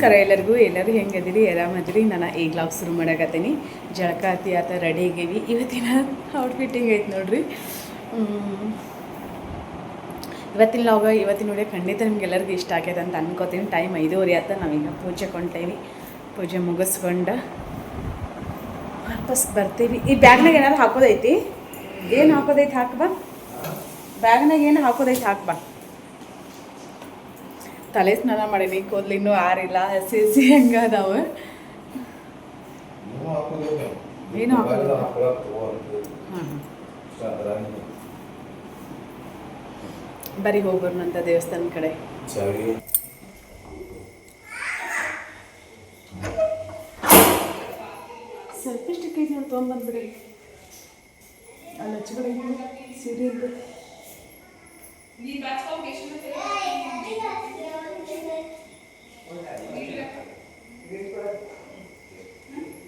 ನಮಸ್ಕಾರ ಎಲ್ಲರಿಗೂ. ಎಲ್ಲರೂ ಹೆಂಗದಿರಿ? ಆರಾಮದಿರಿ? ನಾನು ಈಗ ವ್ಲಾಗ್ ಶುರು ಮಾಡಕತ್ತೀನಿ. ಜಳಕ ಆತ ರೆಡಿ ಆಗೇವಿ. ಇವತ್ತಿನ ಔಟ್ಫಿಟ್ಟಿಂಗ್ ಐತೆ ನೋಡ್ರಿ. ಇವತ್ತಿನ ವ್ಲಾಗ ಇವತ್ತಿನ ವಿಡಿಯೋ ಖಂಡಿತ ನಿಮ್ಗೆಲ್ಲರಿಗೂ ಇಷ್ಟ ಆಗೈತೆ ಅಂತ ಅನ್ಕೋತೀನಿ. ಟೈಮ್ 5:30 ಆತ. ನಾವಿನ್ನು ಪೂಜೆ ಕೊಂಟೇವಿ. ಪೂಜೆ ಮುಗಿಸ್ಕೊಂಡು ವಾಪಸ್ ಬರ್ತೀವಿ. ಈ ಬ್ಯಾಗ್ನಾಗ ಏನಾದ್ರು ಹಾಕೋದೈತಿ? ಏನು ಹಾಕೋದೈತಿ ಹಾಕ್ಬಾ. ಬ್ಯಾಗ್ನಾಗ ಏನು ಹಾಕೋದೈತಿ ಹಾಕ್ಬಾ. ತಲೆ ಸ್ನಾನ ಮಾಡೀನಿ, ಕೂದಲು ಇನ್ನೂ ಆರಿಲ್ಲ, ಹಸಿ ಹಂಗೆ ಅದಾವೆ. ಏನು ಹಾಕೋದು? ಹಾಂ ಬರೀ ಹೋಗೋರ್ನಂತ ದೇವಸ್ಥಾನ ಕಡೆ. ಸೆಲ್ಫಿ ಸ್ಟಿಕ್ ಐತಿ ನೋಡಿ, ತೊಗೊಂಬಂದ್ಬಿಡಿ. ಅಲ್ಲಿ ಹಚ್ಕಡೆ ಸೀರೆ ಇದ್ದು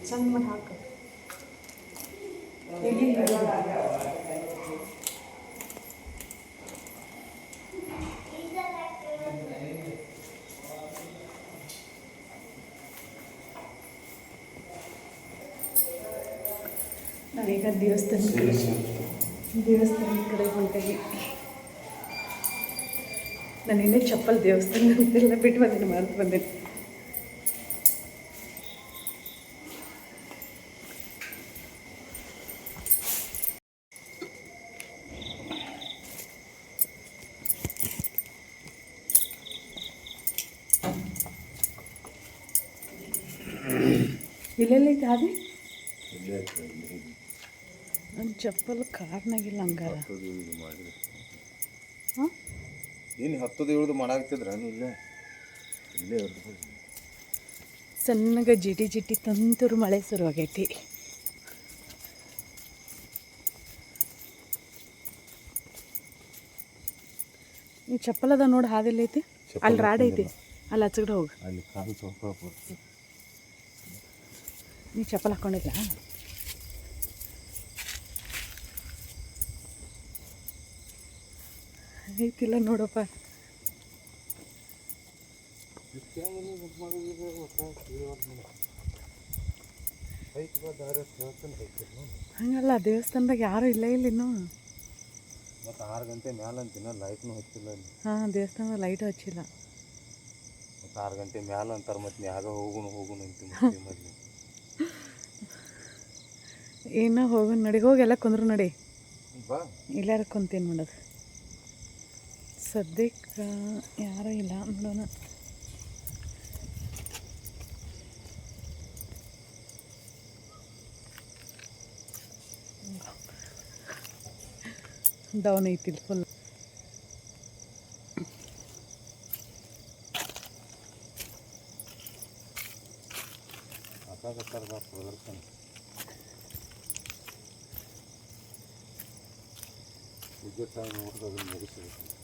ಚಂದ ಮಾಡಿ ಹಾಕು. ನಾವೀಗ ದೇವಸ್ಥಾನದ ಕಡೆ ಹೊಂಟೇವಿ. ನಾನು ಇನ್ನೇ ಚಪ್ಪಲ್ ದೇವಸ್ಥಾನ ಅಂತೆಲ್ಲ ಬಿಟ್ಟು ಬಂದೇನೆ, ಮರೆತು ಬಂದೇನೆ. ಇಲ್ಲೆಲ್ಲೈತೆ ಹಾದಿ? ನನ್ನ ಚಪ್ಪಲ್ ಕಾರ್ನಾಗಿಲ್ಲ ಹಂಗಾರ. ಹಾಂ ಏನು 10-7 ಮಾಡಾಕ್ತಿದ್ರ ಇಲ್ಲೇ ಇಲ್ಲೇ ಸಣ್ಣಗೆ ಜಿಟಿ ತಂತೂರು ಮಳೆ ಶುರುವಾಗೈತಿ. ನೀವು ಚಪ್ಪಲ್ ಅದ ನೋಡಿ ಹಾದಿಲ್ಲ ಐತಿ. ಅಲ್ಲಿ ರಾಡ್ ಐತಿ, ಅಲ್ಲಿ ಹಚ್ಚಗಡೆ ಹೋಗಿ. ಅಲ್ಲಿ ಕಾಲು ಚಪ್ಪಲ್ ಬರ್ತದೆ. ನೀವು ಚಪ್ಪಲ್ ಹಾಕ್ಕೊಂಡಿಲ್ಲ? ಐತಿಲ್ಲ ನೋಡಪ್ಪ. ಹಂಗಲ್ಲ, ದೇವಸ್ಥಾನದಾಗ ಯಾರು ಇಲ್ಲ ಇನ್ನು. ಮತ್ತು 6 ಗಂಟೆ ಮ್ಯಾಲೆ ಅಂತಿನ ಲೈಟ್ನು ಹಚ್ಚಿಲ್ಲ ಅಲ್ಲಿ. ಹಾಂ, ದೇವಸ್ಥಾನದ ಲೈಟ್ ಹಚ್ಚಿಲ್ಲ. ಮತ್ತು 6 ಗಂಟೆ ಮ್ಯಾಲೆ ಅಂತಾರೆ. ಮತ್ತು ಯಾಗ ಹೋಗುನು ಅಂತೀವಿ. ಮೊದಲು ಏನೋ ಹೋಗೋಣ ನಡಿ. ಹೋಗಿ ಎಲ್ಲ ಕುಂದ್ರು ನಡಿ. ಬಾ, ಇಲ್ಲಾರ ಕುಂತೇನು ಮಾಡೋದು. ಸದ್ಯಕ್ಕೆ ಯಾರೂ ಇಲ್ಲ, ನೋಡೋಣ. ಡೌನ್ ಐತಿಲ್ಲ ಫುಲ್. ಪ್ರದರ್ಶನ ಪೂಜೆ ಟೈಮ್ ನೋಡಿದ್ರೆ ಮುಗಿಸಿರುತ್ತೆ.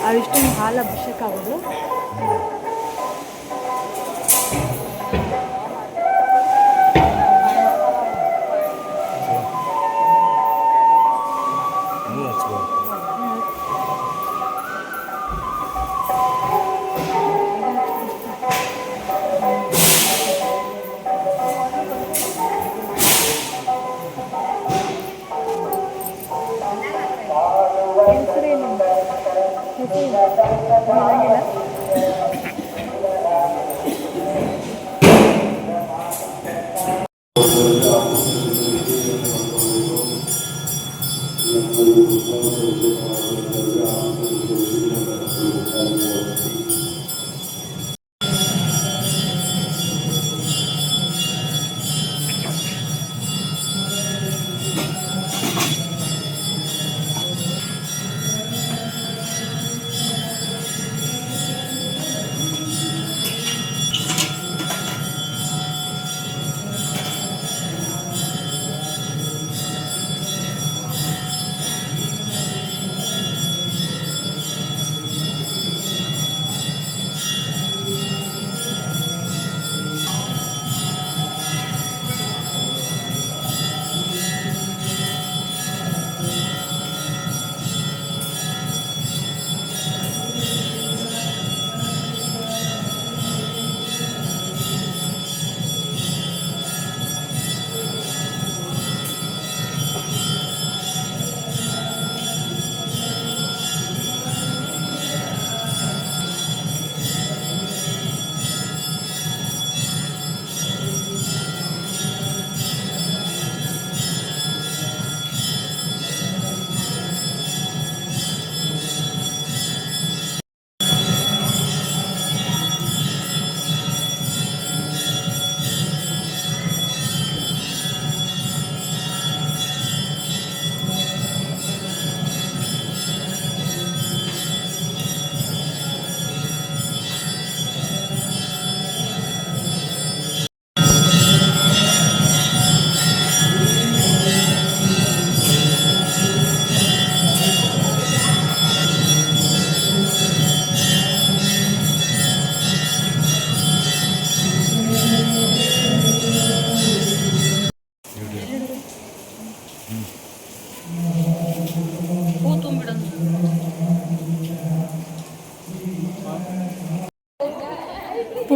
ಅವಿಷ್ಟು ಹಾಲು ಅಭಿಷೇಕ ಆಗೋದು.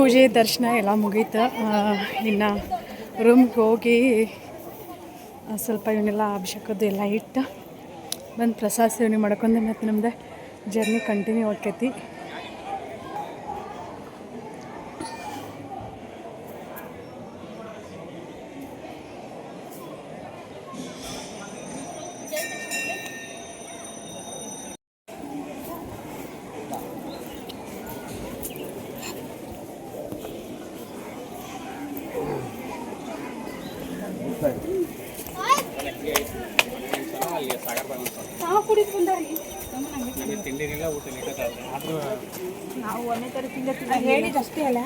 ಪೂಜೆ ದರ್ಶನ ಎಲ್ಲ ಮುಗೀತು. ಇನ್ನು ರೂಮ್ಗೆ ಹೋಗಿ ಸ್ವಲ್ಪ ಇವನ್ನೆಲ್ಲ ಅಭಿಷೇಕದ್ದು ಎಲ್ಲ ಇಟ್ಟು ಬಂದು ಪ್ರಸಾದ ಸೇವನೆ ಮಾಡ್ಕೊಂಡು ಮತ್ತು ನಮ್ದು ಜರ್ನಿ ಕಂಟಿನ್ಯೂ ಆಕೈತಿ. ನಾವು ಒಂದೇ ಥರ ತಿಂದ ಹೇಳಿದಷ್ಟೇ ಅಲ್ಲ.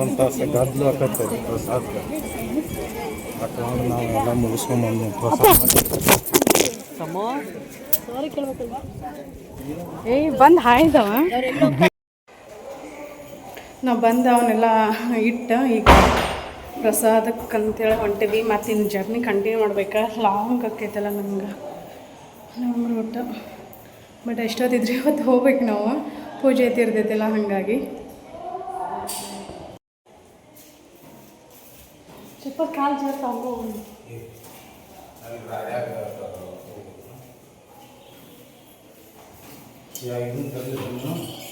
ಒಂದು ತಾಸು ಗದ್ದಲು ಆಕತ್ತೈತಿ ಪ್ರಸಾದ ನಾವೆಲ್ಲ ಮುಗಿಸ್ಕೊಂಬಂದು ಬಂದು ಹಾಯ್ದವ ನಾವು ಬಂದು ಅವನ್ನೆಲ್ಲ ಇಟ್ಟು ಈಗ ಪ್ರಸಾದಕ್ಕಂತೇಳಿ ಹೊಂಟಿವಿ. ಮತ್ತು ಇನ್ನು ಜರ್ನಿ ಕಂಟಿನ್ಯೂ ಮಾಡ್ಬೇಕಾ, ಲಾಂಗ್ ಆಕೈತಲ್ಲ ನಮ್ಗೆ ನಮ್ಮ ರೂಟ್. ಬಟ್ ಎಷ್ಟೊತ್ತಿದ್ರೆ ಇವತ್ತು ಹೋಗ್ಬೇಕು ನಾವು, ಪೂಜೆ ಇರ್ದೈತಿಲ್ಲ ಹಾಗಾಗಿ. ಸ್ವಲ್ಪ ಕಾಲು ಜಾಸ್ತಿ ಆಗೋ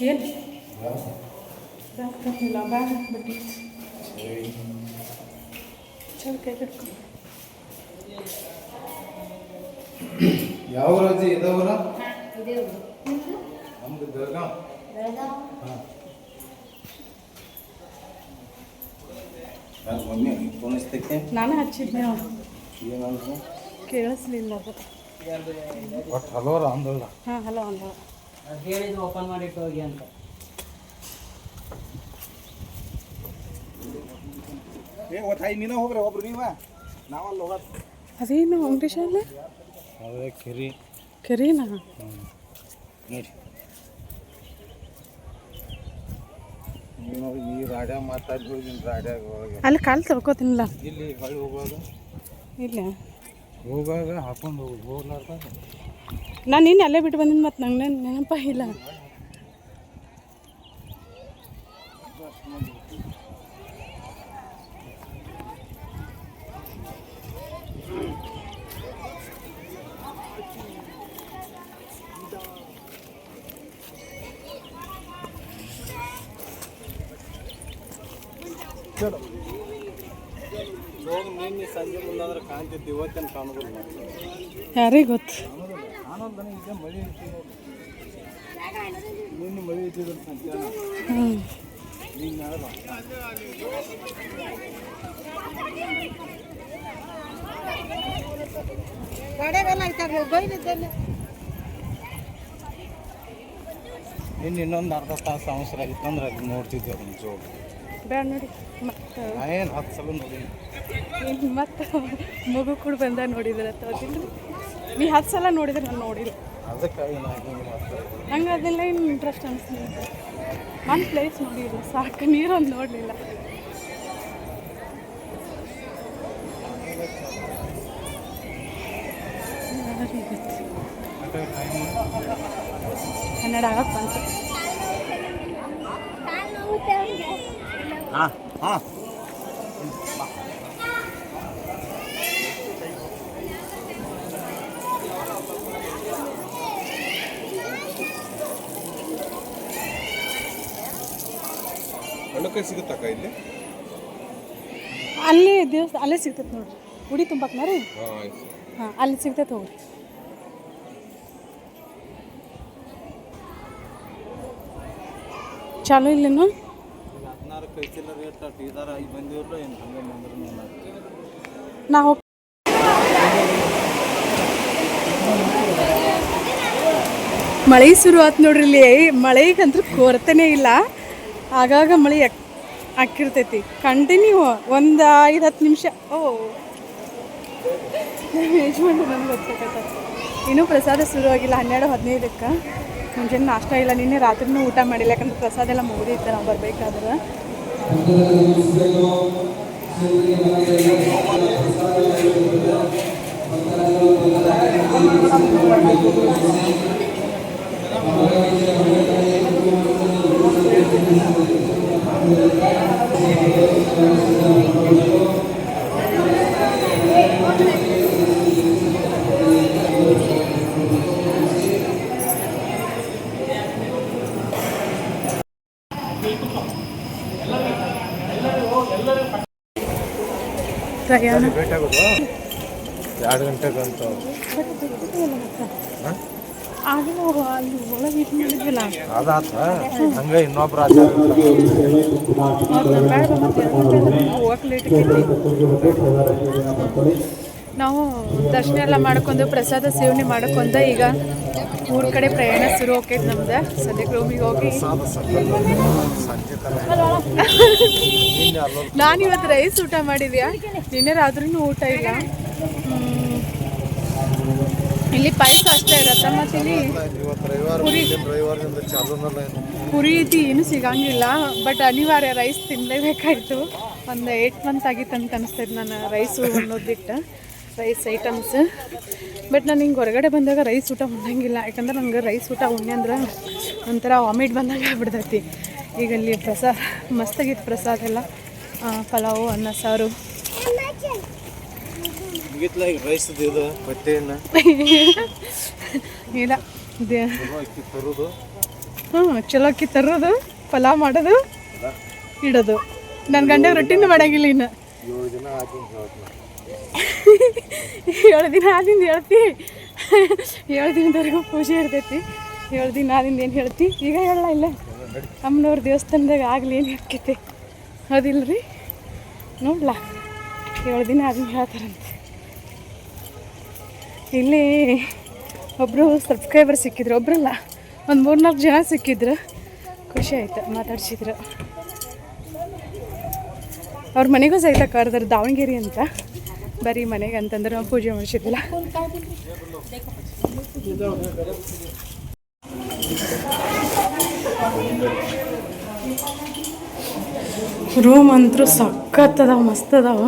ಏನು ಬ್ಯಾಗ್ ತರಲಿಲ್ಲ, ಬ್ಯಾಗ್ ಹಾಕ್ಬಿಟ್ಟು ಚಲ ಕೈ ಕಟ್ಕೊಂಡು. ಯಾವ ರಾಜ್ಯ ಇದಾವರ ನಮ್ದು ಬೆಳಗಾವ್. ನಾನು ಹಚ್ಚಿದ್ದೆ, ಏನಂತ ಕೇಳಿಸ್ಲಿಲ್ಲ ಅದು. ಒಟ್ಟು ಹಲವಾರು ಅಂದಲ್ಲ. ಹಾಂ ಹಲೋ ಅಂದ ಹೇಳಿದ್ದು ಓಪನ್ ಮಾಡಿಟ್ಟು ಹೋಗಿ ಅಂತ. ನೀನ ಹೋಗ್ರಿ ಒಬ್ರು ನೀವ ನಾವಲ್ಲಿ ಹೋಗ. ಅದೇನು ಅಂಗಡಿ ಶಾಲೆ ಅದೇ ಕೆರಿ ಕೆರಿನಾ? ನೋಡಿ ನೀನು ಈ ರಾಡ್ಯಾಗ ಮಾತಾಡಿ ಹೋಗಿನಿ. ರಾಡ್ಯಾಗ ಒಳಗೆ ಅಲ್ಲಿ ಕಾಲು ತೊಳ್ಕೊತೀನಿಲ್ಲ. ಇಲ್ಲಿ ಹೊಳ್ಳಿ ಹೋಗುವಾಗ ಇಲ್ಲ ಹೋಗುವಾಗ ಹಾಕೊಂಡು ಹೋಗ್ಲಾರ್ದ ನಾನು ಇನ್ನು ಅಲ್ಲೇ ಬಿಟ್ಟು ಬಂದಿನಿ. ಮತ್ತು ನಂಗೆ ನೆನಪ ಇಲ್ಲ. ನಿನ್ನೆ ಸಂಜೆ ಮುಂದಾದ್ರೆ ಕಾಣ್ತಿದ್ದು, ಇವತ್ತೇನು ಕಾಣೋದಿಲ್ಲ. ಯಾರಿಗೆ ಗೊತ್ತು? ಕಾಣೋದನ್ನ ಈಗ ಮಳೆ ಐತಿ. ನಿನ್ನೆ ಮಳೆ ಐತಿದ್ರು ಸಂಜೆ ನಿನ್ನೆ ಅಲ್ಲ. ಇನ್ನೊಂದು ಅರ್ಧ ತಾಸು ಅವಸರ ಆಗಿತ್ತಂದ್ರೆ ಅಲ್ಲಿ ನೋಡ್ತಿದ್ದೆ ಅದನ್ನ ಜೋರು. ಬೇಡ ನೋಡಿ. ಮತ್ತು ಏನು 10 ಸಲ ನೋಡಿ. ಮತ್ತು ಮಗು ಕೂಡ ಬಂದ ನೋಡಿದ್ರೆ ನೀ 10 ಸಲ ನೋಡಿದ್ರೆ ನಾನು ನೋಡಿಲ್ಲ. ಅದಕ್ಕಾಗಿ ನಾನು ಹಿಂಗೆ ಮಾಡ್ತಾರೆ. ನಂಗೆ ಅದೆಲ್ಲ ಏನು ಇಂಟ್ರೆಸ್ಟ್ ಅನಿಸ್ಲಿಲ್ಲ. ಒಂದು ಪ್ಲೇಸ್ ನೋಡಿಲ್ಲ ಸಾಕು, ನೀರೊಂದು ನೋಡಲಿಲ್ಲ. ಕನ್ನಡ ಆಗಕ್ಕೆ ಬಂತು. ಹಾಂ ಹಾಂ ಕಳ್ಳಕಾಯಿ ಸಿಗುತ್ತಕ್ಕ ಇಲ್ಲಿ? ಅಲ್ಲಿ ದೇವಸ್ಥಾನ ಅಲ್ಲೇ ಸಿಗ್ತೈತೆ ನೋಡ್ರಿ, ಗುಡಿ ತುಂಬಕ್ಕನ ರೀ. ಹಾಂ ಹಾಂ ಅಲ್ಲಿ ಸಿಗ್ತೈತೆ ಹೋಗ್ರಿ. ಚಾಲು ಇಲ್ಲೇನು? 14 ಕೈಚಿಲ್ಲ ರೇಟ್ ಟೀದಾರ ಈಗ ಬಂದಿವ್ರಲ್ಲ ಏನು ಹಂಗೆ ಬಂದ್ರೆ ನಾ ಹೋಗಿ ಮಳೆ ಶುರು ಆಯ್ತು ನೋಡ್ರಿ. ಇಲ್ಲಿ ಮಳೆಗಂತೂ ಕೊರತೆನೇ ಇಲ್ಲ. ಆಗಾಗ ಮಳೆ ಹಾಕಿರ್ತೈತಿ ಕಂಟಿನ್ಯೂ ಒಂದು 5-10 ನಿಮಿಷ. ಯಜಮಾನ್ರು ನಮ್ಗೆ ಗೊತ್ತಾಗತ್ತೆ. ಇನ್ನೂ ಪ್ರಸಾದ ಶುರುವಾಗಿಲ್ಲ. 12-15ಕ್ಕೆ ಮುಂಜಾನೆ ನಾಷ್ಟ ಇಲ್ಲ. ನಿನ್ನೆ ರಾತ್ರಿನೂ ಊಟ ಮಾಡಿಲ್ಲ, ಯಾಕಂದ್ರೆ ಪ್ರಸಾದ ಎಲ್ಲ ಮುಗಿದಿತ್ತು ನಾವು ಬರಬೇಕಾದ್ರೆ. ಪ್ರಯಾಣ ಭೇಟಿಯಾಗೋದು 2 ಗಂಟೆಗೆ ಅಂತ ಆಗಲೂ ಅಲ್ಲಿ ಒಳಗೆ ಇದು ಮಾಡಿದ್ವಿಲ್ಲ ಅದಾತ ಹಂಗೆ ಇನ್ನೊಬ್ರು ಆಚಾರ ಹೋಗಕ್ಕೆ ಲೇಟ್ ನಾವು ದರ್ಶನ ಎಲ್ಲ ಮಾಡ್ಕೊಂಡು ಪ್ರಸಾದ ಸೇವನೆ ಮಾಡ್ಕೊಂಡು ಈಗ ಊರ ಕಡೆ ಪ್ರಯಾಣ ಶುರು ಹೋಗ್ತೈತೆ ನಮ್ದು. ಸದ್ಯಕ್ಕೆ ರೂಮಿಗೆ ಹೋಗಿ ನಾನು ಇವತ್ತು ರೈಸ್ ಊಟ ಮಾಡಿದ್ಯಾ, ನಿನ್ನೆ ರಾತ್ರಿನೂ ಊಟ ಇಲ್ಲ. ಇಲ್ಲಿ ಪಾಯಸ ಅಷ್ಟೇ ಇರತ್ತೆ, ಮತ್ತು ಇಲ್ಲಿ ಪುರಿ ಐತಿ ಏನೂ ಸಿಗಂಗಿಲ್ಲ. ಬಟ್ ಅನಿವಾರ್ಯ ರೈಸ್ ತಿನ್ನಲೇಬೇಕಾಯ್ತು. ಒಂದು 8 ಮಂತ್ ಆಗಿತ್ತು ಅಂತ ಅನಿಸ್ತೈತೆ ನಾನು ರೈಸು ಅನ್ನೋದು ಬಿಟ್ಟು ರೈಸ್ ಐಟಮ್ಸ್. ಬಟ್ ನಾನು ಹಿಂಗೆ ಹೊರಗಡೆ ಬಂದಾಗ ರೈಸ್ ಊಟ ಉಣ್ಣಂಗಿಲ್ಲ, ಯಾಕಂದ್ರೆ ನಂಗೆ ರೈಸ್ ಊಟ ಉಣ್ಣೆ ಅಂದ್ರೆ ಒಂಥರ ವಾಮಿಟ್ ಬಂದಂಗೆ ಆಗ್ಬಿಡ್ತೈತಿ. ಈಗ ಅಲ್ಲಿ ಪ್ರಸಾದ ಮಸ್ತಾಗಿತ್ತು, ಪ್ರಸಾದ ಎಲ್ಲ ಪಲಾವು, ಅನ್ನ ಸಾರು. ಇಲ್ಲ ಚಲೋ ಅಕ್ಕಿ ತರೋದು, ಪಲಾವ್ ಮಾಡೋದು, ಇಡೋದು. ನನ್ನ ಗಂಡ ರೊಟ್ಟಿನೂ ಮಾಡಂಗಿಲ್ಲ. ಇನ್ನು 7 ದಿನ ಆದಿಂದ ಹೇಳ್ತಿ, 7 ದಿನದವರೆಗೂ ಪೂಜೆ ಇರ್ತೈತಿ. 7 ದಿನ ಆದಿಂದ ಏನು ಹೇಳ್ತಿ, ಈಗ ಹೇಳ ಇಲ್ಲ ಅಮ್ಮನವ್ರ ದೇವಸ್ಥಾನದಾಗ ಆಗಲಿ ಏನು ಹೇಳ್ಕೈತಿ, ಹೌದಿಲ್ಲ ರೀ? ನೋಡ್ಲಾ 7 ದಿನ ಆದಿಂದ ಹೇಳ್ತಾರಂತೆ. ಇಲ್ಲಿ ಒಬ್ಬರು ಸಬ್ಸ್ಕ್ರೈಬರ್ ಸಿಕ್ಕಿದ್ರು, ಒಬ್ರಲ್ಲ ಒಂದು 3-4 ಜನ ಸಿಕ್ಕಿದ್ರು. ಖುಷಿ ಆಯ್ತು, ಮಾತಾಡ್ಸಿದ್ರು. ಅವ್ರ ಮನೆಗೂ ಸಹಿತ ಕರೆದ್ರು, ದಾವಣಗೆರೆ ಅಂತ. ಬರೀ ಮನೆಗೆ ಅಂತಂದ್ರೆ ನಾವು ಪೂಜೆ ಮಾಡಿಸಿದ್ದಿಲ್ಲ. ರೂಮ್ ಅಂತೂ ಸಖತ್ತದಾವ, ಮಸ್ತ್ ಅದಾವ.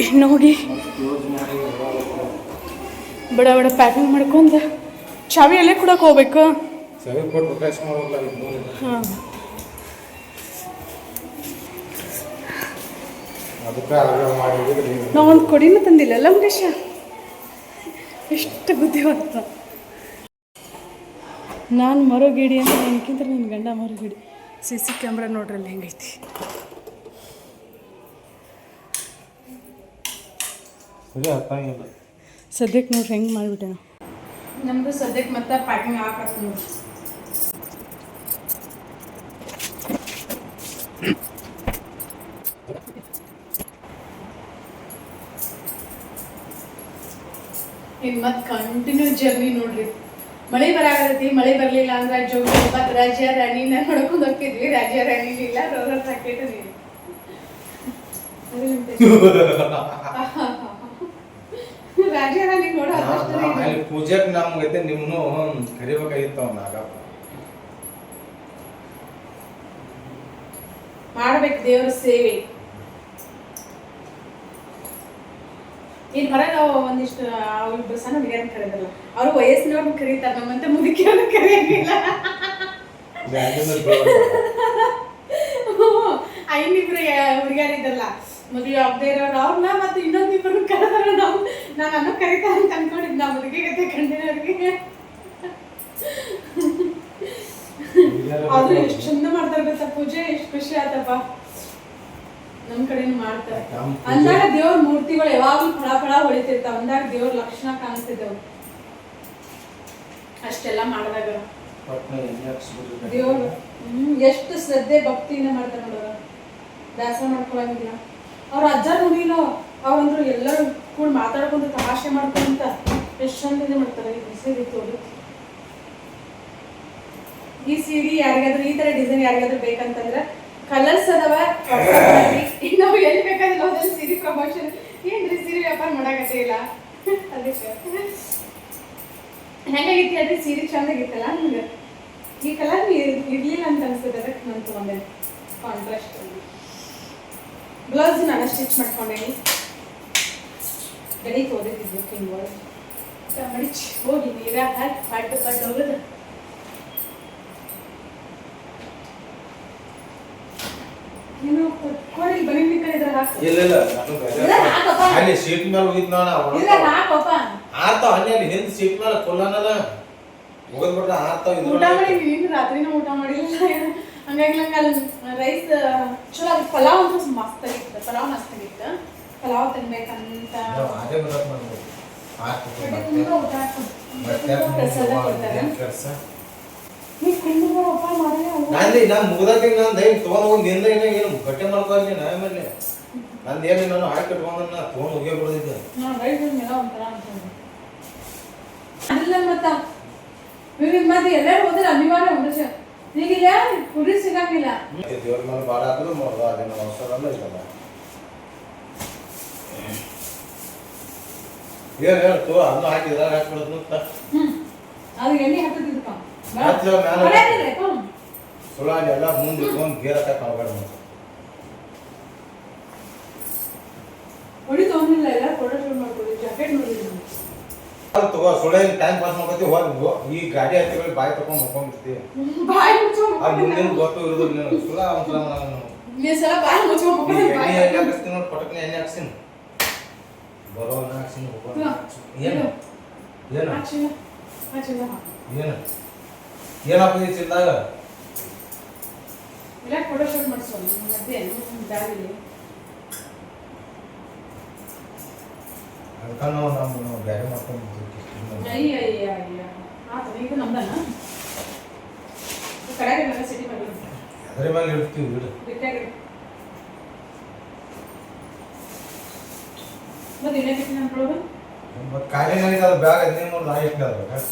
ಇನ್ನು ಹೋಗಿ ಬಡ ಬಡ ಪ್ಯಾಕಿಂಗ್ ಮಾಡ್ಕೊಂಡು ಚಾವಿ ಎಲ್ಲೇ ಕೊಡಕ್ಕೆ ಹೋಗ್ಬೇಕು. ಹಾಂ, ನಾವೊಂದು ಕೊಡಿನೂ ತಂದಿಲ್ಲ ಅಲ್ಲ ಮುಖೇಶ, ಎಷ್ಟು ಬುದ್ಧಿವಂತ. ನಾನು ಮರೋಗಿಡಿ ಅಂತ ನನಗಿಂತ ನಿನ್ನ ಗಂಡ ಮರೋಗಿಡಿ. CC ಕ್ಯಾಮ್ರಾ ನೋಡ್ರಲ್ಲಿ ಹೆಂಗೈತಿ. ಸದ್ಯಕ್ಕೆ ನೋಡ್ರಿ ಹೆಂಗೆ ಮಾಡಿಬಿಟ್ಟೆ ನಾವು. ನಮ್ಮದು ಸದ್ಯಕ್ಕೆ ಮತ್ತೆ ಪ್ಯಾಕಿಂಗ್ ಹಾಕತ್ತೆ ನೋಡಿ. ಇನ್ನು ಮತ್ತೆ ಕಂಟಿನ್ಯೂ ಜರ್ನಿ ನೋಡ್ರಿ. ಮಳೆ ಬರಾಗತ್ತೈತಿ, ಮಳೆ ಬರಲಿಲ್ಲ ಅಂದ್ರೆ ಜೋಗಿ ಮತ್ತು ರಾಜ್ಯ ರಾಣಿನ ನೋಡ್ಕೊಂಡು ಹೋಗ್ತಿದ್ವಿ. ರಾಜ್ಯ ರಾಣಿ ಇಲ್ಲ, ರೋಲರ್ ರಾಕೆಟ್ ನೀನು ರಾಜ್ಯ ರಾಣಿ ನೋಡೋ ಪೂಜೆಗೆ ನಮ್ಗೈತೆ, ನಿಮ್ಮನ್ನು ಕರಿಬೇಕಾಗಿತ್ತು. ನಾಗಪ್ಪ ಮಾಡ್ಬೇಕು ದೇವ್ರ ಸೇವೆ. ಇಲ್ಲಿ ಹೊರಗೆ ಒಂದಿಷ್ಟು ಅವ್ರಿಬ್ರು ಸಣ್ಣ ಹುಡುಗಿಯರನ್ನ ಕರೆದ್ರಲ್ಲ, ಅವರು ವಯಸ್ಸಿನವ್ರನ್ನ ಕರೀತಾರೆ, ನಮ್ಮಂತ ಮುದುಕಿಯವ್ರನ್ನ ಕರೆಯಂಗಿಲ್ಲ. ಐನಿಬ್ರು ಹುಡುಗಿಯರಿದ್ದಲ್ಲ, ಮದುವೆ ಆಗದೆ ಇರೋರು ಅವ್ರನ್ನ ಮತ್ತು ಇನ್ನೊಂದಿಬ್ರು ಕರೆದಾರ. ನಾನು ಅನ್ನೋ ಕರೀತಾರೆ ಅಂತ ಅನ್ಕೊಂಡಿದ್ದು, ನಾ ಮುದುಕಿಗತ್ತೆ ಕಂಡಿರೋರಿಗೆ. ಆದ್ರೂ ಎಷ್ಟು ಚಂದ ಮಾಡ್ತಾರೆ ಗೊತ್ತಾ ಪೂಜೆ, ಎಷ್ಟು ಖುಷಿ ಆತಪ್ಪ. ನಮ್ಮ ಕಡೆನೂ ಮಾಡ್ತಾರೆ. ಅಂದಾಗ ದೇವ್ರ ಮೂರ್ತಿಗಳು ಯಾವಾಗ್ಲೂ ಫಳ ಫಳ ಹೊಳಿತಿರ್ತಾವ, ಅಂದಾಗ ದೇವ್ರ ಲಕ್ಷಣ ಕಾಣಿಸ್ತಿದ್ದವು. ಅಷ್ಟೆಲ್ಲ ಮಾಡಿದಾಗ ದೇವ್ರು ಎಷ್ಟು ಶ್ರದ್ಧೆ ಭಕ್ತಿಯಿಂದ ಮಾಡ್ತಾರೆ ನೋಡೋರು, ದಾಸ ಮಾಡ್ಕೊಳಂಗಿಲ್ಲ. ಅವ್ರ ಅಜ್ಜಾರ ಮುಗಿನೋ ಅವ್ರಂದ್ರು ಎಲ್ಲರೂ ಕೂಡ ಮಾತಾಡ್ಕೊಂಡು ತಮಾಷೆ ಮಾಡ್ಕೊಂತ ಎಷ್ಟು ಚಂದ ಮಾಡ್ತಾರೆ. ಈ ಸೀರೆ ತೋರು, ಈ ಸೀರೆ ಯಾರಿಗಾದ್ರೂ ಈ ತರ ಡಿಸೈನ್ ಯಾರಿಗಾದ್ರೂ ಬೇಕಂತಂದ್ರೆ ಕಲರ್ಸ್ ಅದಾವ, ನಾವು ಎಲ್ಲಿ ಬೇಕಾದ್ರೆ ಹೋದಲ್ಲಿ ಸೀರೆ ಪ್ರಮೋಷನ್. ಏನ್ರಿ ಸೀರೆ ವ್ಯಾಪಾರ ಮಾಡಾಕತ್ತೇ ಇಲ್ಲ, ಅದಕ್ಕೆ ಹೆಂಗಾಗಿತ್ತು ಅದೇ ಸೀರೆ ಚಂದಾಗಿತ್ತಲ್ಲ. ನಮ್ಗೆ ಈ ಕಲರ್ ಇರ್ಲಿಲ್ಲ ಅಂತ ಅನ್ಸ್ತದೆ, ಅದಕ್ಕೆ ನಾನು ತಗೊಂಡೆ. ಕಾಂಟ್ರಾಸ್ಟ್ ಬ್ಲೌಸ್ ನಾನು ಸ್ಟಿಚ್ ಮಾಡ್ಕೊಂಡೇನಿ ಗಡಿ ತೋರಿಸಿದ್ವಿ ಕಿಂಗ್ ಮಡಿಚ್ ಹೋಗಿ ನೀರ ಹಾಕಿ ಪಾಟು ಪಾಟು ಹೋಗೋದು ನೀನು ಕೋಳಿ ಬನ್ನಿ ಕಡೆ ಹಾಕು ಇಲ್ಲ ಅಲ್ಲಿ ಸೀಟ್ ಮೇಲೆ ಹೋಗಿದ್ ಹಾಕಪ್ಪ ಆರ್ತಾವ ಅಲ್ಲಿ ಹಿಂದ್ ಸೀಟ್ ಮೇಲೆ ಕೊಲ್ಲನಲ್ಲ ಹೋಗೋದ್ ಬಿಟ್ರೆ ಆರ್ತಾವ ಊಟ ಮಾಡಿ ನೀನು ರಾತ್ರಿನೂ ಊಟ ಮಾಡಿಲ್ಲ ಹಂಗಾಗಿ ನಂಗೆ ಅಲ್ಲಿ ರೈಸ್ ಚಲೋ ಅದು ಪಲಾವ್ ಅಂತೂ ಮಸ್ತ್ ಆಗಿತ್ತು ಪಲಾವ್ ಮಸ್ತ್ ಆಗಿತ್ತು ಪಲಾವ್ ತಿನ್ಬೇಕಂತ ಅದೇ ಬರತ್ ನಮ್ಗೆ ತುಂಬ ಊಟ ಪ್ರಸಾದ ಕೊಡ್ತಾರೆ ನೀವು ಕುಂದಪ್ಪ ಮಾಡಿ ನಾನು ಮುಗ್ದಾಕ ನಾನು ದಯ ತೊಗೊಂಡು ಹೋಗಿ ನಿಂದ ಏನು ಗಟ್ಟೆ ಮಾಡ್ಕೊಳ್ಳಿ ನಾವೇ ಮಾಡಲಿ ನಂದು ಏನು ನಾನು ಹಾಕಿ ಇಟ್ಕೊಂಡು ನಾ ತೊಗೊಂಡು ಹೋಗೇ ಬಿಡೋದಿದ್ದೆ ರೈಸ್ ಮೇಲೆ ಒಂಥರ ಅನ್ಕೊಂಡು ಅದಿಲ್ಲ ಮತ್ತೆ ಮತ್ತೆ ಎಲ್ಲರೂ ಹೋದ್ರೆ ಅನಿವಾರ್ಯ ಒಂದು ಈಗಿಲ್ಲ ಕುಡಿ ಸಿಗಂಗಿಲ್ಲ ದೇವ್ರ ಮೇಲೆ ಭಾಳ ಹಾಕಿದ್ರು ಮಾಡೋದು ಅದೇನು ಅವಸರ ಇದಲ್ಲ ಏನು ಹೇಳ್ತು ಅದನ್ನು ಹಾಕಿದ್ರೆ ಹಾಕ್ಬಿಡೋದು ಅಂತ ಅದು ಎಣ್ಣೆ ಹಾಕೋದಿದ್ದಪ್ಪ ಸುಳ್ಳು ಅಲ್ಲಿ ಎಲ್ಲ ಮುಂದೆ ಇಟ್ಕೊಂಡು ಗೇರ್ ಹಾಕಕ್ಕೆ ಹೋಗ್ಬೇಡ ಹೊಡಿ ತೊಗೊಂಡಿಲ್ಲ ಎಲ್ಲ ಫೋಟೋ ಶೂಟ್ ಮಾಡ್ಕೊಳ್ಳಿ ಜಾಕೆಟ್ ನೋಡಿದ್ರು ಅದು ತಗೋ ಸುಳ್ಳು ಟೈಮ್ ಪಾಸ್ ಮಾಡ್ಕೊತಿ ಹೋಗಿ ಈ ಗಾಡಿ ಹತ್ತಿರ ಬಾಯಿ ತಗೊಂಡು ಮುಕ್ಕೊಂಡ್ಬಿಡ್ತಿ ಬಾಯಿ ಅದು ಮುಂದಿನ ಗೊತ್ತು ಇರೋದಿಲ್ಲ ನನಗೆ ಸುಳ್ಳ ಅವಸರ ನೀ ಸಲ ಬಾಯಿ ಮುಚ್ಕೊಂಡು ಎಣ್ಣೆ ಎಣ್ಣೆ ಹಾಕಿಸ್ತೀನಿ ನೋಡಿ ಪಟಕ್ನೆ ಎಣ್ಣೆ ಹಾಕ್ಸಿನಿ ಬರೋ ಎಣ್ಣೆ ಹಾಕ್ಸಿನಿ ಏನು ಏನು ಏನು ಏನು ಹಾಕಿದಿ ಚಿಲ್ದಾಗ ಇಲ್ಲ ಫೋಟೋ ಶೂಟ್ ಮಾಡಿಸೋಣ ಮಧ್ಯೆ ದಾರಿಲಿ ಅದಕ್ಕೆ ನಾವು ಬೇರೆ ಮಾಡ್ಕೊಂಡು ಅಯ್ಯ ಅಯ್ಯ ಅಯ್ಯ ಆತ ಈಗ ನಮ್ದನ ಕಡೆಗೆ ಸಿಟಿ ಮಾಡಿ ಅದ್ರ ಮೇಲೆ ಇಡ್ತೀವಿ ಬಿಡು ಬಿಟ್ಟಾಗಿ ಮತ್ತೆ ಇನ್ನೇ ಬಿಟ್ಟು ಅನ್ಕೊಳ್ಳೋದು ಮತ್ತು ಖಾಲಿ ನನಗೆ ಅದು ಬ್ಯಾಗ್ ಅದೇ ನೋಡಿ ನಾ ಎಷ್ಟು ಅದ್ರಾಗ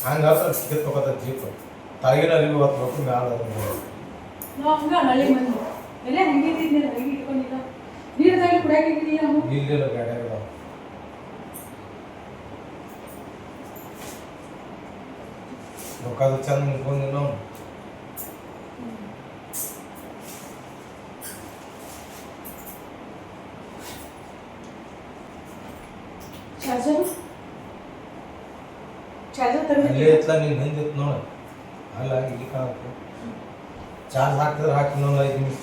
ಹಂಗೆ ಕಿತ್ಬೇಕತ್ತ ಜೀಪ್ ತಳಗಿನ ಅರಿವು ಹೊತ್ಬೇಕು ಮ್ಯಾಲ ನಾವು ಹಂಗ ಹಳ್ಳಿ ಮಂದಿ ಎಲ್ಲ ಹಂಗೆ ಇದ್ದಿದ್ದಿಲ್ಲ ಹಂಗೆ ಇಟ್ಕೊಂಡಿಲ್ಲ ನೀರದಾಗ ಕುಡಿಯಾಕಿದ್ದೀಯ ಇಲ್ಲಿಲ್ಲ ಗಾಡಿಯಾಗ ರೊಕ್ಕದು ಚಂದ ಮುಗ್ಕೊಂಡು ನಾವು ಅಲ್ಲೇ ಇತ್ಲ ನೀನು ಹಿಂದಿತ್ತು ನೋಡು ಅಲ್ಲ ಇಲ್ಲಿ ಕಾಣಕ್ಕೆ ಚಾರ್ಜ್ ಹಾಕಿದ್ರೆ ಹಾಕಿ ಇನ್ನೊಂದು 5 ನಿಮಿಷ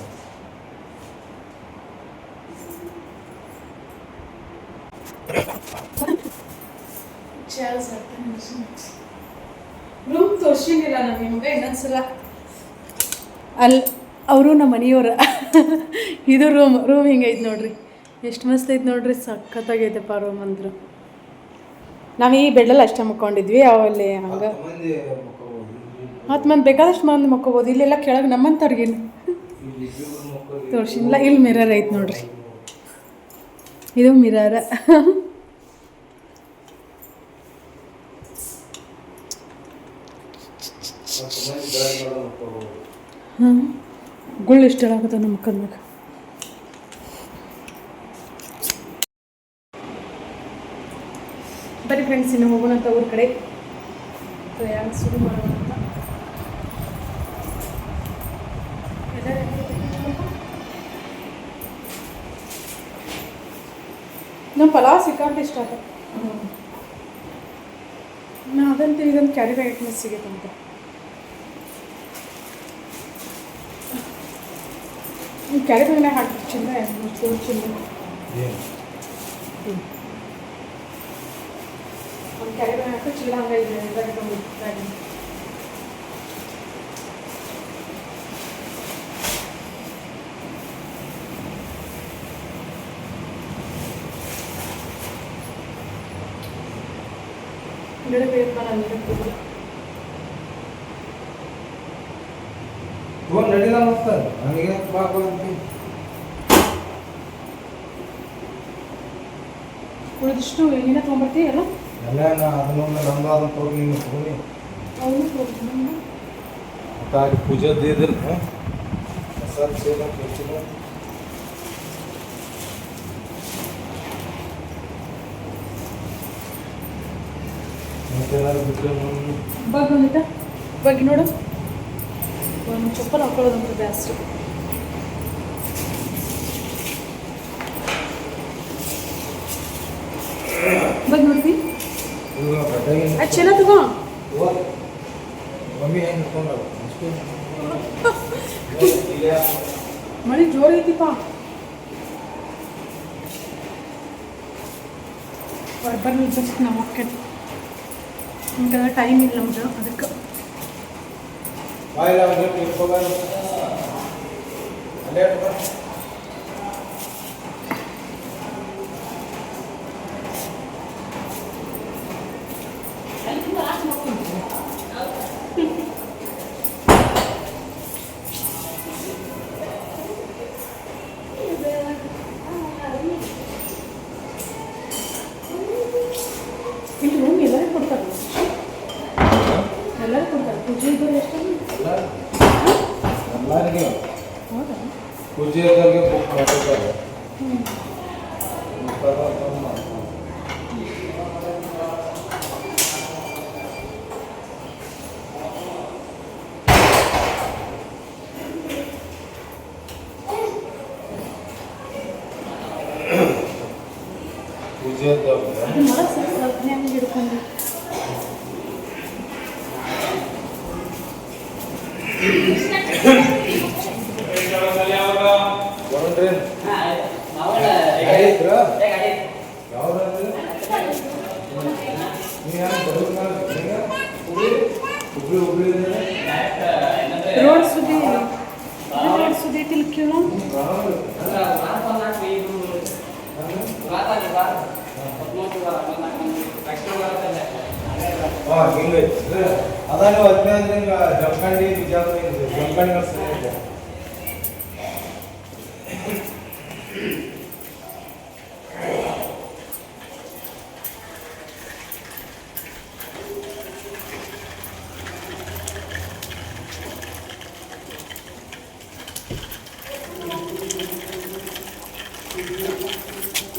ರೂಮ್ ತೋರ್ಸಿಂಗಿಲ್ಲ ನಾವು ನಿಮಗೆ ಇನ್ನೊಂದ್ಸಲ ಅಲ್ಲಿ ಅವರು ನಮ್ಮ ಮನೆಯವ್ರ ಇದು ರೂಮ್ ಹಿಂಗೈತೆ ನೋಡ್ರಿ ಎಷ್ಟು ಮಸ್ತ್ ಐತೆ ನೋಡ್ರಿ ಸಖತ್ತಾಗೈತೆಪ್ಪ ರೂಮ್ ಅಂದ್ರು ನಾವು ಈ ಬೆಡ್ಡಲ್ಲಿ ಅಷ್ಟೇ ಮುಕ್ಕೊಂಡಿದ್ವಿ ಅವಲ್ಲಿ ಹಂಗೆ 10 ಮಂದಿ ಬೇಕಾದಷ್ಟು ಮಂದಿ ಮಕ್ಕೋಬೋದು ಇಲ್ಲೆಲ್ಲ ಕೆಳಗೆ ನಮ್ಮಂತವ್ರಿಗಿಲ್ಲ ತೋರ್ಸಿಲ್ಲ ಇಲ್ಲಿ ಮಿರರ್ ಐತೆ ನೋಡ್ರಿ ಇದು ಮಿರರ್ ಹಾಂ ಗುಳ್ಳು ಇಷ್ಟ ಆಗುತ್ತೆ ನಮ್ಮ ಮುಖದ ಬರೀ ಫ್ರೆಂಡ್ಸ್ ಇನ್ನು ಹೋಗೋಣ ಅಂತ ಊರ ಕಡೆ ಪ್ರಯಾಣ ಶುರು ಮಾಡೋಣ ಅಂತ ನಮ್ಮ ಪಲಾವ್ ಸಿಕ್ಕಾಪಟ್ಟೆ ಇಷ್ಟ ಆತ ನಾ ಅದಂತೂ ಇದೊಂದು ಕ್ಯಾರಿ ಬ್ಯಾಗ್ ಸಿಗುತ್ತಂತ ಕ್ಯಾರಿ ಬ್ಯಾಗ್ನಾಗ ಹಾಕಿ ಚಿಲ್ಲರೆ ಚಿಲ್ಲರೆ ಒಂದು ಕ್ಯಾರಿ ಬ್ಯಾಗ್ ಹಾಕಿ ಚಿಲ್ಲ ಹಂಗೆ ಇದೆ ಗಿಡ ಬೇಕು ನನಗೆ ಫೋನ್ ನಡಿಲ್ಲ ಮತ್ತೆ ನನಗೆ ಬಾಕಂತ ಉಳಿದಿಷ್ಟು ಏನೇನ ತೊಗೊಂಬರ್ತೀಯಲ್ಲ ಎಲ್ಲ ಅದನ್ನೊಂದು ನಮ್ದು ಅದನ್ನು ತೊಗೊಂಡು ನೀನು ತೊಗೊಂಡು ಅವನು ಮತ್ತೆ ಪೂಜೆ ದಿದ್ರ ಪ್ರಸಾದ ಸೇವೆ ಹೆಚ್ಚಿನ ಮತ್ತೆ ಏನಾದ್ರು ಬಿಟ್ಟರೆ ಬಂದಿದ್ದ ಬಗ್ಗೆ ನೋಡು ಒಂದು ಚಪ್ಪಲ್ ಹಾಕೊಳ್ಳೋದಂತ ಜಾಸ್ತಿ ಬಗ್ಗೆ ನೋಡ್ತಿ ಅದು ಚೆನ್ನ ತಗೋ ಮಮ್ಮಿ ಹೆಂಗೆ ಇಟ್ಕೊಂಡ್ರ ಮಳೆ ಜೋರು ಐತಿಪ್ಪ ಬರ್ಲಿ ಜಸ್ಟ್ ನಾವು ಹೋಗ್ತೇನೆ ನಿಮ್ಗೆ ಟೈಮ್ ಇಲ್ಲ ನಮ್ಗೆ ಅದಕ್ಕೆ ಬಾಯಿಲ್ಲ ಅಲ್ಲೇ ಇಲ್ಲಿ ರೂಮ್ ಎಲ್ಲರೂ ಕೊಡ್ತಾರೆ ಎಲ್ಲರೂ ಕೊಡ್ತಾರೆ ಪೂಜೆ ಇದ್ದವ್ರು ಎಷ್ಟು ಎಲ್ಲರಿಗೆ ಹೌದಾ ಪೂಜೆದವ್ರಿಗೆ ಬುಕ್ ಮಾಡಿರ್ತಾರೆ ಪೂಜೆದವ್ರಿಗೆ ಅದು ಮರ ಸ್ವಲ್ಪ ಹೆಂಗೆ ಹಿಡ್ಕೊಂಡು ಹೊರಡ್ರಿ ರೋಡ್ ಸುದ್ದಿ ರೋಡ್ ಸುದ್ದಿ ತಿಳ್ಕಿಲ್ಲ ಹಿಂಗೈತಿ ಅದ ನೀವು ಹದಿನೈದು ಅಂದ್ರೆ ಹಿಂಗೆ ಜಮಖಂಡಿ ಬಿಜಾಪುರ ಜಮಖಂಡಿ ಇದೆ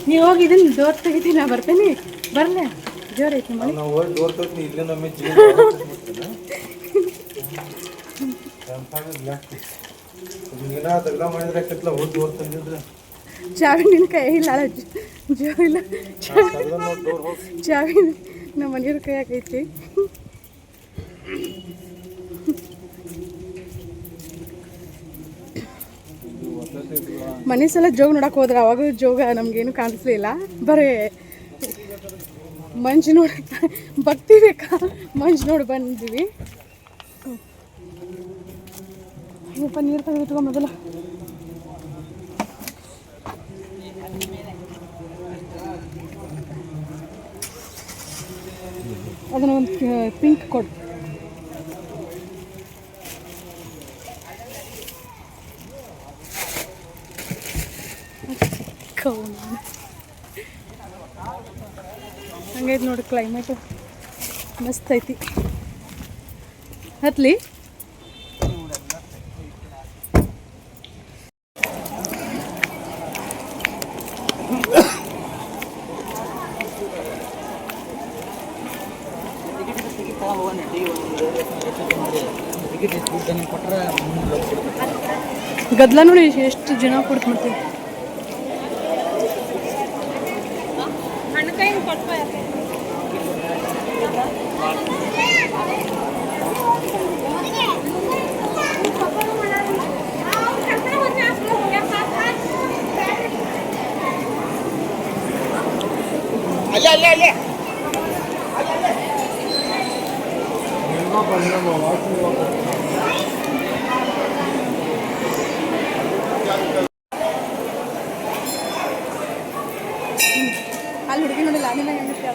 ನೀವು ಹೋಗಿದ್ದೀನಿ ಡೋರ್ ತೆಗಿತೀನಿ ನಾ ಬರ್ತೇನೆ ಬರಲೇ ಜೋರ್ ಐತಿ ಮಳೆ ನಾವು ಹೋಗಿ ಡೋರ್ ತಗ್ತೀನಿ ಇಲ್ಲೇ ನಮಗೆ ತೆಗ್ದ ಮಾಡಿದ್ರೆ ಕೆಟ್ಲ ಹೋಗಿ ಡೋರ್ ತೆಗೆದಿದ್ರೆ ಚಾವಿ ನಿನ್ನ ಕೈ ಇಲ್ಲ ಜೋ ಇಲ್ಲ ಡೋರ್ ಹೋಗಿ ಚಾವಿ ನಮ್ಮ ಮನೆಯವ್ರ ಕೈಯಾಗ ಐತಿ ಮನೆ ಸಲ ಜೋಗ ನೋಡಕ್ಕೆ ಹೋದ್ರೆ ಅವಾಗ ಜೋಗ ನಮಗೇನು ಕಾಣಿಸ್ಲಿಲ್ಲ ಬರೀ ಮಂಜು ನೋಡಿ ಭಕ್ತಿ ಬೇಕಾ ಮಂಜು ನೋಡಿ ಬಂದಿವಿ ಸ್ವಲ್ಪ ನೀರು ತೆಗೆದಿಟ್ಕೊ ಮೊದಲ ಅದನ್ನ ಒಂದು ಪಿಂಕ್ ಕೊಡು ಹಂಗೈತೆ ನೋಡಿ ಕ್ಲೈಮೇಟು ಮಸ್ತ್ ಐತಿ ಹತ್ಲಿ ಗದ್ಲ ನೋಡಿ ಎಷ್ಟು ಜನ ಕೊಡ್ತೀವಿ ಅಲ್ಲಿ ಹುಡುಗಿ ನೋಡಿಲ್ಲ ನಿನ್ನ ಹೆಂಗಿರ್ತೀಯ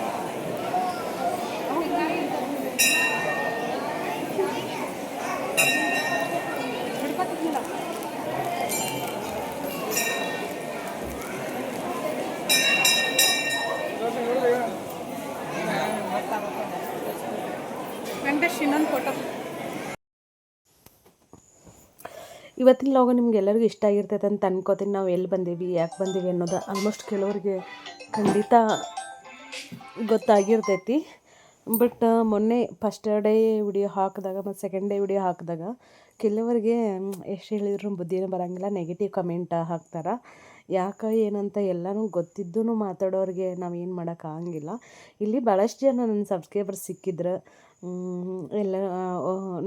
ವೆಂಕಟೇಶ್ ಇನ್ನೊಂದು ಫೋಟೋ ಇವತ್ತಿನ ಲಾಗ ನಿಮ್ಗೆಲ್ಲರಿಗೂ ಇಷ್ಟ ಆಗಿರ್ತೈತೆ ಅಂತ ಅನ್ಕೋತೀನಿ. ನಾವು ಎಲ್ಲಿ ಬಂದೀವಿ ಯಾಕೆ ಬಂದೀವಿ ಅನ್ನೋದು ಆಲ್ಮೋಸ್ಟ್ ಕೆಲವರಿಗೆ ಖಂಡಿತ ಗೊತ್ತಾಗಿರ್ತೈತಿ. ಬಟ್ ಮೊನ್ನೆ ಫಸ್ಟ್ ಡೇ ವಿಡಿಯೋ ಹಾಕಿದಾಗ ಮತ್ತು ಸೆಕೆಂಡ್ ಡೇ ವಿಡಿಯೋ ಹಾಕಿದಾಗ ಕೆಲವರಿಗೆ ಎಷ್ಟು ಹೇಳಿದ್ರು ಬುದ್ಧಿನೇ ಬರೋಂಗಿಲ್ಲ, ನೆಗೆಟಿವ್ ಕಮೆಂಟ್ ಹಾಕ್ತಾರೆ. ಯಾಕೆ ಏನಂತ ಎಲ್ಲನೂ ಗೊತ್ತಿದ್ದೂ ಮಾತಾಡೋರಿಗೆ ನಾವೇನು ಮಾಡೋಕ್ಕಾಗಂಗಿಲ್ಲ. ಇಲ್ಲಿ ಭಾಳಷ್ಟು ಜನ ನನ್ನ ಸಬ್ಸ್ಕ್ರೈಬರ್ಸ್ ಸಿಕ್ಕಿದ್ರು, ಎಲ್ಲ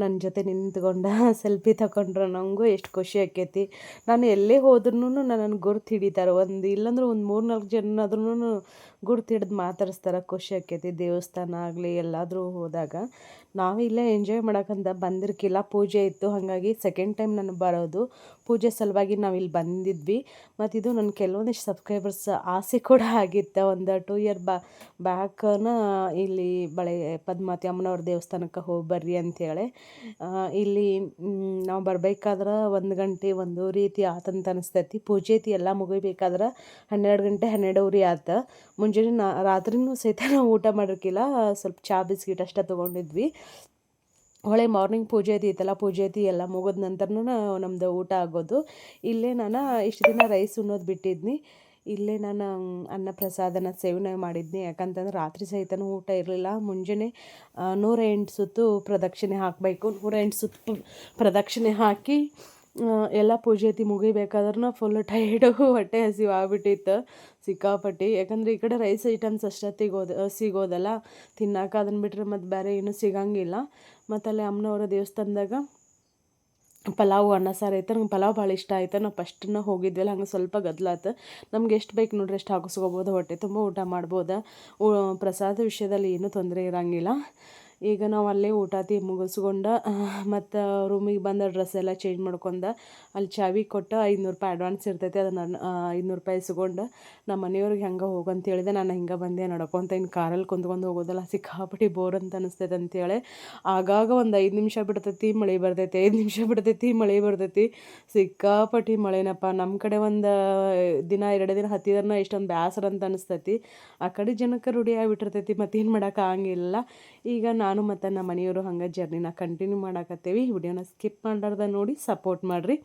ನನ್ನ ಜೊತೆ ನಿಂತ್ಕೊಂಡ ಸೆಲ್ಫಿ ತಗೊಂಡ್ರೆ ನನಗೂ ಎಷ್ಟು ಖುಷಿ ಆಕೈತಿ. ನಾನು ಎಲ್ಲೇ ಹೋದ್ರೂ ನನ್ನನ್ನು ಗುರ್ತು ಹಿಡಿತಾರೆ. ಇಲ್ಲಾಂದ್ರೆ ಒಂದು 3-4 ಜನ ಆದ್ರೂ ಗುರ್ತು ಹಿಡ್ದು ಮಾತಾಡಿಸ್ತಾರೆ. ಖುಷಿ ಆಕೈತಿ. ದೇವಸ್ಥಾನ ಆಗಲಿ ಎಲ್ಲಾದರೂ ಹೋದಾಗ ನಾವು ಇಲ್ಲೇ ಎಂಜಾಯ್ ಮಾಡೋಕ್ಕಂತ ಬಂದಿರ್ಕಿಲ್ಲ. ಪೂಜೆ ಇತ್ತು, ಹಾಗಾಗಿ ಸೆಕೆಂಡ್ ಟೈಮ್ ನಾನು ಬರೋದು. ಪೂಜೆ ಸಲುವಾಗಿ ನಾವು ಇಲ್ಲಿ ಬಂದಿದ್ವಿ. ಮತ್ತು ಇದು ನನ್ನ ಕೆಲವೊಂದಿಷ್ಟು ಸಬ್ಸ್ಕ್ರೈಬರ್ಸ್ ಆಸೆ ಕೂಡ ಆಗಿತ್ತು. ಒಂದು 2 ಇಯರ್ ಬ್ಯಾಕನ ಇಲ್ಲಿ ಪದ್ಮಾವತಿ ಅಮ್ಮನವ್ರ ದೇವಸ್ಥಾನಕ್ಕೆ ಹೋಗಿ ಬರ್ರಿ ಅಂಥೇಳಿ. ಇಲ್ಲಿ ನಾವು ಬರಬೇಕಾದ್ರೆ 1 ಗಂಟೆ 1 ರೀತಿ ಆತಂತ ಅನಿಸ್ತೈತಿ. ಪೂಜೆ ಐತಿ ಎಲ್ಲ ಮುಗಿಬೇಕಾದ್ರೆ 12 ಗಂಟೆ 12 ಆತ. ಮುಂಜಾನೆ ರಾತ್ರಿನೂ ಸಹಿತ ನಾವು ಊಟ ಮಾಡಿರ್ಕಿಲ್ಲ, ಸ್ವಲ್ಪ ಚಹಾ ಬಿಸ್ಕಿಟ್ ಅಷ್ಟೇ ತೊಗೊಂಡಿದ್ವಿ. ಹೊಳೆ ಮಾರ್ನಿಂಗ್ ಪೂಜೆ ಐತಲ್ಲ, ಪೂಜೆ ಐತಿ ಎಲ್ಲ ಮುಗಿದ ನಂತರನೂ ನಮ್ಮದು ಊಟ ಆಗೋದು. ಇಲ್ಲೇ ನಾನು ಇಷ್ಟು ದಿನ ರೈಸ್ ಉಣ್ಣೋದು ಬಿಟ್ಟಿದ್ನಿ. ಇಲ್ಲೇ ನಾನು ಅನ್ನ ಪ್ರಸಾದನ ಸೇವನೆ ಮಾಡಿದ್ನಿ. ಯಾಕಂತಂದ್ರೆ ರಾತ್ರಿ ಸಹಿತನೂ ಊಟ ಇರಲಿಲ್ಲ. ಮುಂಜಾನೆ 108 ಸುತ್ತು ಪ್ರದಕ್ಷಿಣೆ ಹಾಕಬೇಕು. 108 ಸುತ್ತು ಪ್ರದಕ್ಷಿಣೆ ಹಾಕಿ ಎಲ್ಲ ಪೂಜೆ ಐತಿ ಮುಗಿಬೇಕಾದ್ರೂ ಫುಲ್ ಟೈರ್ಡು, ಹೊಟ್ಟೆ ಹಸಿವು ಆಗ್ಬಿಟ್ಟಿತ್ತು ಸಿಕ್ಕಾಪಟ್ಟಿ. ಯಾಕಂದರೆ ಈ ಕಡೆ ರೈಸ್ ಐಟಮ್ಸ್ ಅಷ್ಟೇ ಸಿಗೋದಲ್ಲ ತಿನ್ನಕ್ಕೆ. ಅದನ್ನು ಬಿಟ್ಟರೆ ಮತ್ತು ಬೇರೆ ಏನೂ ಸಿಗೋಂಗಿಲ್ಲ. ಮತ್ತು ಅಲ್ಲಿ ಅಮ್ಮನವರ ದೇವಸ್ಥಾನದಾಗ ಪಲಾವು ಅನ್ನ ಸಾರು ಐತೆ. ನಂಗೆ ಪಲಾವ್ ಭಾಳ ಇಷ್ಟ ಆಯ್ತು. ನಾವು ಫಸ್ಟನ್ನ ಹೋಗಿದ್ವಲ್ಲ, ಹಂಗೆ ಸ್ವಲ್ಪ ಗದ್ದಲಾತು. ನಮ್ಗೆ ಎಷ್ಟು ಬೇಕು ನೋಡ್ರಿ ಎಷ್ಟು ಹಾಕಿಸ್ಕೋಬೋದು, ಹೊಟ್ಟೆ ತುಂಬ ಊಟ ಮಾಡ್ಬೋದು. ಪ್ರಸಾದ ವಿಷಯದಲ್ಲಿ ಏನೂ ತೊಂದರೆ ಇರೋಂಗಿಲ್ಲ. ಈಗ ನಾವು ಅಲ್ಲೇ ಊಟ ಮುಗಿಸ್ಕೊಂಡು ಮತ್ತು ರೂಮಿಗೆ ಬಂದ ಡ್ರೆಸ್ ಎಲ್ಲ ಚೇಂಜ್ ಮಾಡ್ಕೊಂಡು ಅಲ್ಲಿ ಚಾವಿ ಕೊಟ್ಟು 500 ರೂಪಾಯಿ ಅಡ್ವಾನ್ಸ್ ಇರ್ತೈತೆ. ಅದನ್ನು 500 ರೂಪಾಯಿ ಇಸ್ಕೊಂಡು ನಮ್ಮ ಮನೆಯವ್ರಿಗೆ ಹೆಂಗೆ ಹೋಗಂತ ಹೇಳಿದೆ. ನಾನು ಹಿಂಗೆ ಬಂದೆ ನಡ್ಕೊತ. ಇನ್ನು ಕಾರಲ್ಲಿ ಕುಂತ್ಕೊಂಡು ಹೋಗೋದಲ್ಲ ಸಿಕ್ಕಾಪಟ್ಟಿ ಬೋರ್ ಅಂತ ಅನಿಸ್ತೈತೆ ಅಂತೇಳಿ. ಆಗಾಗ ಒಂದು 5 ನಿಮಿಷ ಬಿಡ್ತೈತಿ ಮಳೆ ಬರ್ತೈತಿ, 5 ನಿಮಿಷ ಬಿಡ್ತೈತಿ ಮಳೆ ಬರ್ತೈತಿ. ಸಿಕ್ಕಾಪಟ್ಟಿ ಮಳೆನಪ್ಪ. ನಮ್ಮ ಕಡೆ ಒಂದು ದಿನ 2 ದಿನ ಹತ್ತಿದ್ರನ್ನ ಎಷ್ಟೊಂದು ಬೇಸರ ಅಂತ ಅನಿಸ್ತೈತಿ. ಆ ಕಡೆ ಜನಕ್ಕೆ ರೂಢಿ ಆಗಿಬಿಟ್ಟಿರ್ತೈತಿ, ಮತ್ತೇನು ಮಾಡೋಕ್ಕಾಗಂಗಿಲ್ಲ. ಈಗ ನಾನು ಮತ್ತು ನಮ್ಮ ಮನೆಯವರು ಹಂಗೆ ಜರ್ನಿನ ಕಂಟಿನ್ಯೂ ಮಾಡಾಕತ್ತೀವಿ. ವಿಡಿಯೋನ ಸ್ಕಿಪ್ ಮಾಡಾರ್ದ ನೋಡಿ ಸಪೋರ್ಟ್ ಮಾಡಿರಿ.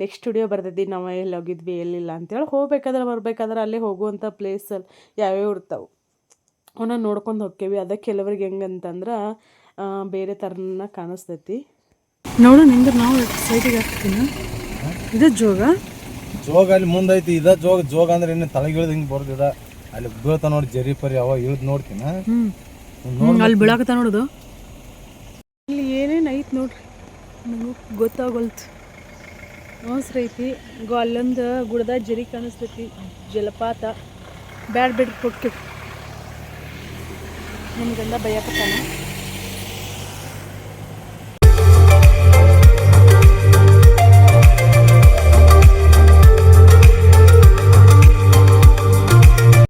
ನೆಕ್ಸ್ಟ್ ವಿಡಿಯೋ ಬರ್ತೈತಿ ನಾವು ಎಲ್ಲಿ ಹೋಗಿದ್ವಿ ಎಲ್ಲಿಲ್ಲ ಅಂತೇಳಿ. ಹೋಗ್ಬೇಕಾದ್ರೆ ಬರಬೇಕಾದ್ರೆ ಅಲ್ಲೇ ಹೋಗುವಂಥ ಪ್ಲೇಸಲ್ಲಿ ಯಾವ್ಯಾವ ಇರ್ತಾವೆ ಅವನ್ನ ನೋಡ್ಕೊಂಡು ಹೋಕ್ಕೇವಿ. ಅದಕ್ಕೆ ಕೆಲವ್ರಿಗೆ ಹೆಂಗಂತಂದ್ರೆ ಬೇರೆ ಥರನ ಕಾಣಿಸ್ತೈತಿ. ನೋಡು ನಿಂಗೆ ನಾವು ಸೈಡಿಗೆ ಹಾಕ್ತೀನಿ. ಇದು ಜೋಗ ಅಲ್ಲಿ ಮುಂದೈತಿ. ಜೋಗ ಅಂದ್ರೆ ಇನ್ನು ತಳಗಿಳಿದು ಹಿಂಗೆ ಬರ್ದಿದ ಅಲ್ಲಿ ಬೀಳ್ತಾ ನೋಡಿ ಜರಿ ಪರಿ ಅವ ಇಳ್ದು ನೋಡ್ತೀನಿ. ಅಲ್ಲಿ ಬೀಳಾಕತ್ತ ನೋಡೋದು. ಇಲ್ಲಿ ಏನೇನು ಐತೆ ನೋಡ್ರಿ, ನನಗೂ ಗೊತ್ತಾಗೋಲ್ತು. ಅವಸರ ಐತಿ. ಅಲ್ಲೊಂದು ಗುಡ್ದ ಜರಿ ಕಾಣಿಸ್ತೈತಿ, ಜಲಪಾತ. ಬ್ಯಾಡ್ ಬಿಡ್ರಿ ಹೋಗ್ತೀವಿ. ನಿಮ್ಮ ಗಂಡ ಬೈಯಾಕತ್ತಾನ.